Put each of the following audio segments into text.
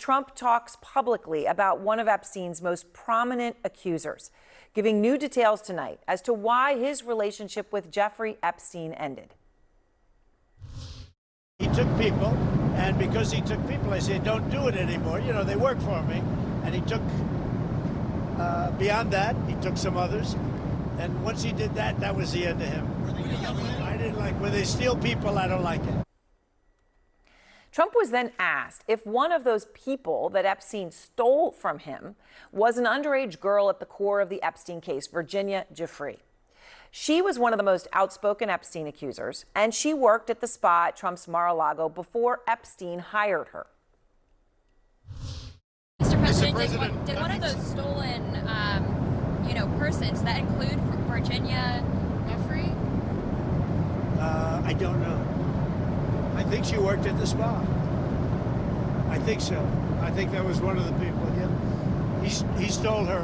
Trump talks publicly about one of Epstein's most prominent accusers, giving new details tonight as to why his relationship with Jeffrey Epstein ended. He took people, and because he took people, I said, don't do it anymore. You know, they work for me. And he took, beyond that, he took some others. And once he did that, that was the end of him. I didn't like, when they steal people, I don't like it. Trump was then asked if one of those people that Epstein stole from him was an underage girl at the core of the Epstein case, Virginia Giuffre. She was one of the most outspoken Epstein accusers, and she worked at the spa at Trump's Mar-a-Lago before Epstein hired her. Mr. President, did one of those stolen, persons that include Virginia Giuffre? I don't know. I think she worked at the spa. I think so. I think that was one of the people. Yeah, he stole her.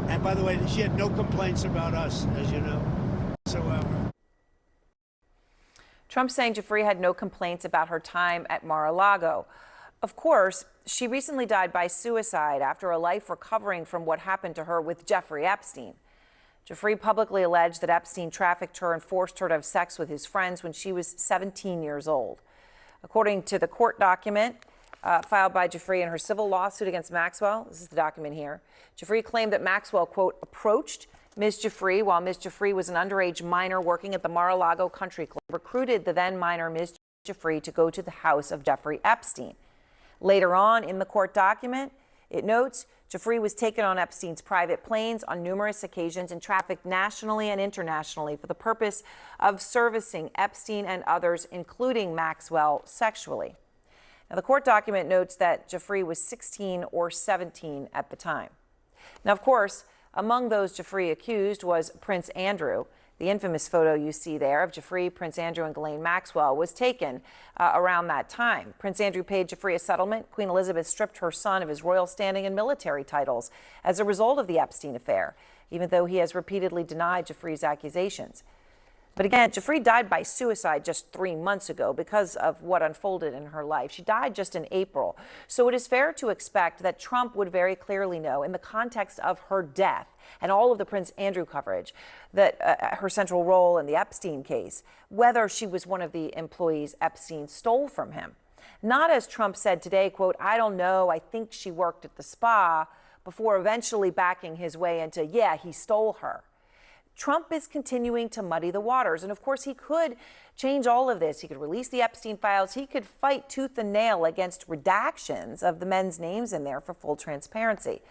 And by the way, she had no complaints about us, as you know, whatsoever. Trump saying Giuffre had no complaints about her time at Mar-a-Lago. Of course, she recently died by suicide after a life recovering from what happened to her with Jeffrey Epstein. Giuffre publicly alleged that Epstein trafficked her and forced her to have sex with his friends when she was 17 years old. According to the court document filed by Giuffre in her civil lawsuit against Maxwell, this is the document here, Giuffre claimed that Maxwell, quote, approached Ms. Giuffre while Ms. Giuffre was an underage minor working at the Mar-a-Lago Country Club, recruited the then minor Ms. Giuffre to go to the house of Jeffrey Epstein. Later on in the court document, it notes Giuffre was taken on Epstein's private planes on numerous occasions and trafficked nationally and internationally for the purpose of servicing Epstein and others, including Maxwell, sexually. Now, the court document notes that Giuffre was 16 or 17 at the time. Now, of course, among those Giuffre accused was Prince Andrew. The infamous photo you see there of Giuffre, Prince Andrew, and Ghislaine Maxwell was taken around that time. Prince Andrew paid Giuffre a settlement. Queen Elizabeth stripped her son of his royal standing and military titles as a result of the Epstein affair, even though he has repeatedly denied Giuffre's accusations. But again, Giuffre died by suicide just 3 months ago because of what unfolded in her life. She died just in April. So it is fair to expect that Trump would very clearly know, in the context of her death and all of the Prince Andrew coverage, that her central role in the Epstein case, whether she was one of the employees Epstein stole from him. Not as Trump said today, quote, I don't know, I think she worked at the spa, before eventually backing his way into, yeah, he stole her. Trump is continuing to muddy the waters. And of course, he could change all of this. He could release the Epstein files. He could fight tooth and nail against redactions of the men's names in there for full transparency.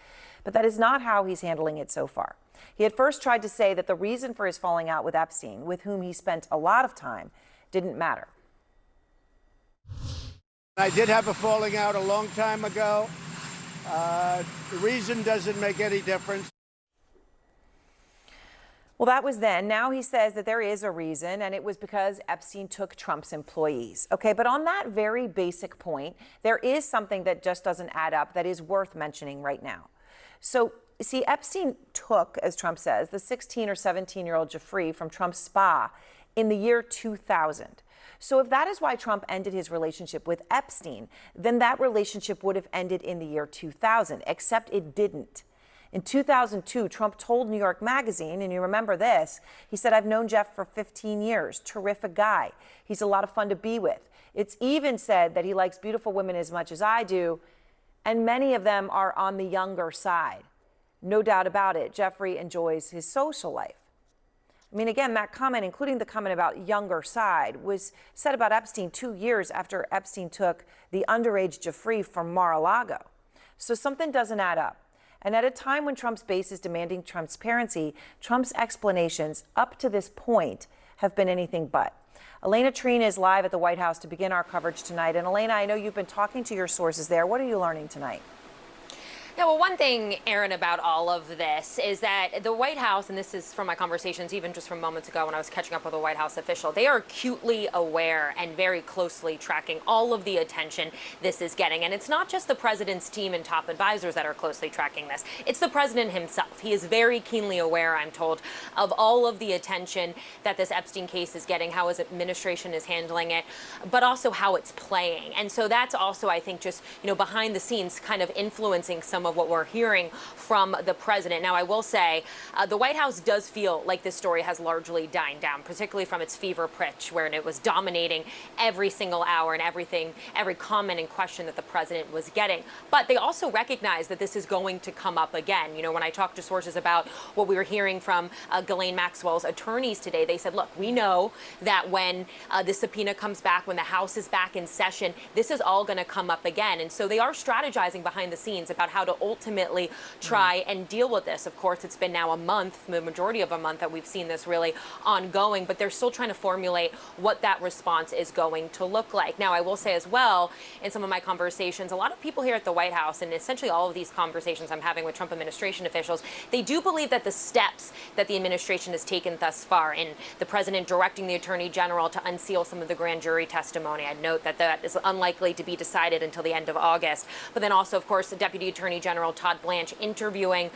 But that is not how he's handling it so far. He had first tried to say that the reason for his falling out with Epstein, with whom he spent a lot of time, didn't matter. I did have a falling out a long time ago. The reason doesn't make any difference. Well, that was then. Now he says that there is a reason, and it was because Epstein took Trump's employees. Okay, but on that very basic point, there is something that just doesn't add up that is worth mentioning right now. So, see, Epstein took, as Trump says, the 16 or 17-year-old Giuffre from Trump's spa in the year 2000. So if that is why Trump ended his relationship with Epstein, then that relationship would have ended in the year 2000, except it didn't. In 2002, Trump told New York Magazine, and you remember this, he said, I've known Jeff for 15 years, terrific guy. He's a lot of fun to be with. It's even said that he likes beautiful women as much as I do, and many of them are on the younger side. No doubt about it, Jeffrey enjoys his social life. I mean, again, that comment, including the comment about younger side, was said about Epstein 2 years after Epstein took the underage Giuffre from Mar-a-Lago. So something doesn't add up. And at a time when Trump's base is demanding transparency, Trump's explanations up to this point have been anything but. Elena Trina is live at the White House to begin our coverage tonight. And Elena, I know you've been talking to your sources there. What are you learning tonight? Yeah, well, one thing, Aaron, about all of this is that the White House, and this is from my conversations even just from moments ago when I was catching up with a White House official, they are acutely aware and very closely tracking all of the attention this is getting. And it's not just the president's team and top advisors that are closely tracking this. It's the president himself. He is very keenly aware, I'm told, of all of the attention that this Epstein case is getting, how his administration is handling it, but also how it's playing. And so that's also, I think, just, behind the scenes kind of influencing some of what we're hearing from the president. Now, I will say the White House does feel like this story has largely died down, particularly from its fever pitch, where it was dominating every single hour and every comment and question that the president was getting. But they also recognize that this is going to come up again. When I talked to sources about what we were hearing from Ghislaine Maxwell's attorneys today, they said, look, we know that when the subpoena comes back, when the House is back in session, this is all going to come up again. And so they are strategizing behind the scenes about how to ultimately try and deal with this. Of course, it's been now a month, the majority of a month, that we've seen this really ongoing, but they're still trying to formulate what that response is going to look like. Now, I will say as well, in some of my conversations, a lot of people here at the White House, and essentially all of these conversations I'm having with Trump administration officials, they do believe that the steps that the administration has taken thus far, in the president directing the attorney general to unseal some of the grand jury testimony, I'd note that that is unlikely to be decided until the end of August, but then also, of course, the Deputy Attorney General Todd Blanche interviewing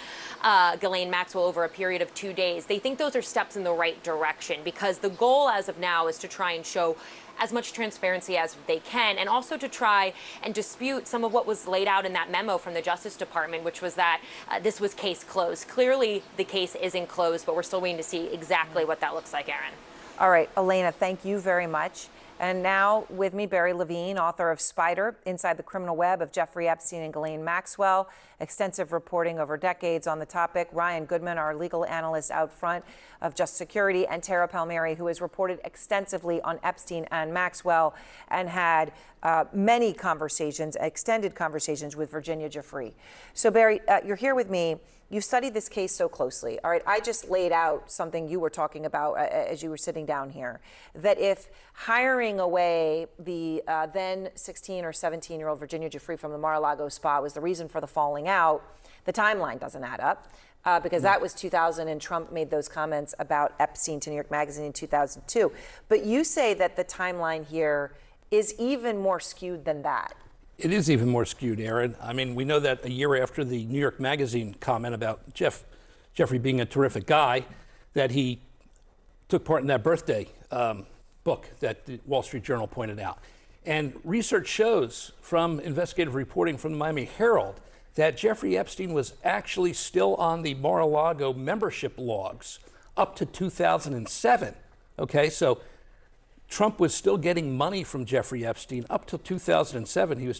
Ghislaine Maxwell over a period of 2 days. They think those are steps in the right direction, because the goal as of now is to try and show as much transparency as they can, and also to try and dispute some of what was laid out in that memo from the Justice Department, which was that this was case closed. Clearly, the case isn't closed, but we're still waiting to see exactly what that looks like, Aaron. All right, Elena, thank you very much. And now with me, Barry Levine, author of Spider, Inside the Criminal Web of Jeffrey Epstein and Ghislaine Maxwell, extensive reporting over decades on the topic. Ryan Goodman, our legal analyst out front of Just Security, and Tara Palmieri, who has reported extensively on Epstein and Maxwell and had many conversations, extended conversations with Virginia Giuffre. So Barry, you're here with me. You've studied this case so closely. All right, I just laid out something you were talking about as you were sitting down here, that if hiring away the then 16 or 17-year-old Virginia Giuffre from the Mar-a-Lago spa was the reason for the falling out, the timeline doesn't add up. Because that was 2000, and Trump made those comments about Epstein to New York Magazine in 2002. But you say that the timeline here is even more skewed than that. It is even more skewed, Aaron. I mean, we know that a year after the New York Magazine comment about Jeffrey being a terrific guy, that he took part in that birthday book that the Wall Street Journal pointed out. And research shows from investigative reporting from the Miami Herald that Jeffrey Epstein was actually still on the Mar-a-Lago membership logs up to 2007. Okay, so Trump was still getting money from Jeffrey Epstein up till 2007.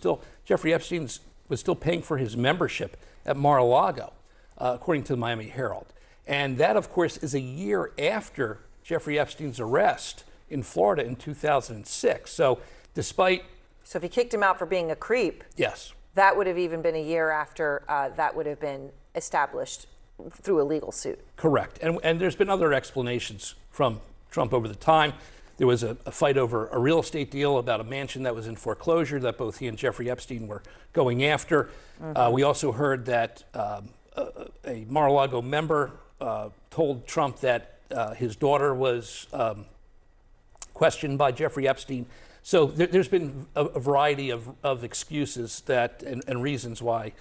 Jeffrey Epstein was still paying for his membership at Mar-a-Lago, according to the Miami Herald. And that, of course, is a year after Jeffrey Epstein's arrest in Florida in 2006. So if he kicked him out for being a creep, yes, that would have even been a year after that would have been established through a legal suit. Correct. And there's been other explanations from Trump over the time. There was a fight over a real estate deal about a mansion that was in foreclosure that both he and Jeffrey Epstein were going after. Mm-hmm. We also heard that a Mar-a-Lago member told Trump that his daughter was questioned by Jeffrey Epstein. So there's been a variety of excuses and reasons why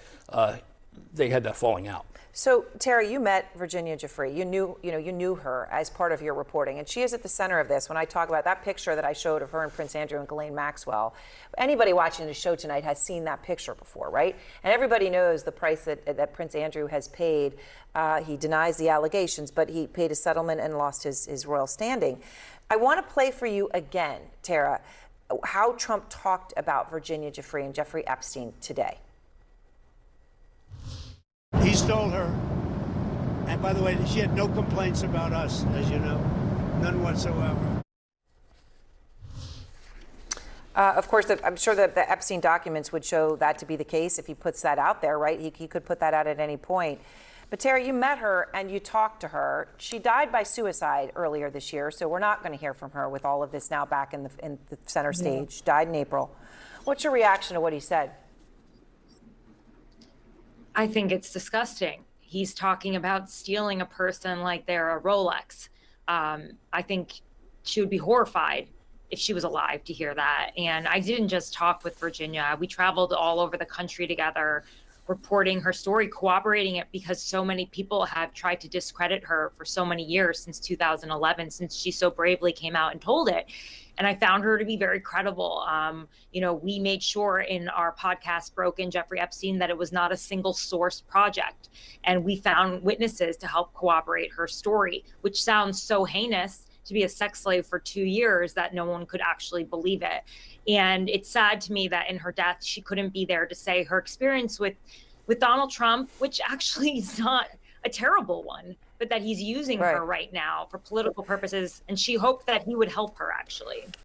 they had that falling out. So, Tara, you met Virginia Giuffre. You knew her as part of your reporting, and she is at the center of this. When I talk about that picture that I showed of her and Prince Andrew and Ghislaine Maxwell, anybody watching the show tonight has seen that picture before, right? And everybody knows the price that Prince Andrew has paid. He denies the allegations, but he paid a settlement and lost his royal standing. I want to play for you again, Tara, how Trump talked about Virginia Giuffre and Jeffrey Epstein today. He stole her. And by the way, she had no complaints about us, as you know. None whatsoever. Of course, I'm sure that the Epstein documents would show that to be the case if he puts that out there, right? He could put that out at any point. But Tara, you met her and you talked to her. She died by suicide earlier this year, so we're not going to hear from her with all of this now back in the center stage. She died in April. What's your reaction to what he said? I think it's disgusting. He's talking about stealing a person like they're a Rolex. I think she would be horrified if she was alive to hear that. And I didn't just talk with Virginia. We traveled all over the country together, reporting her story, corroborating it, because so many people have tried to discredit her for so many years, since 2011, since she so bravely came out and told it. And I found her to be very credible. We made sure in our podcast, Broken Jeffrey Epstein, that it was not a single source project. And we found witnesses to help corroborate her story, which sounds so heinous, to be a sex slave for 2 years, that no one could actually believe it. And it's sad to me that in her death, she couldn't be there to say her experience with Donald Trump, which actually is not a terrible one, but that he's using her right now for political purposes. And she hoped that he would help her, actually.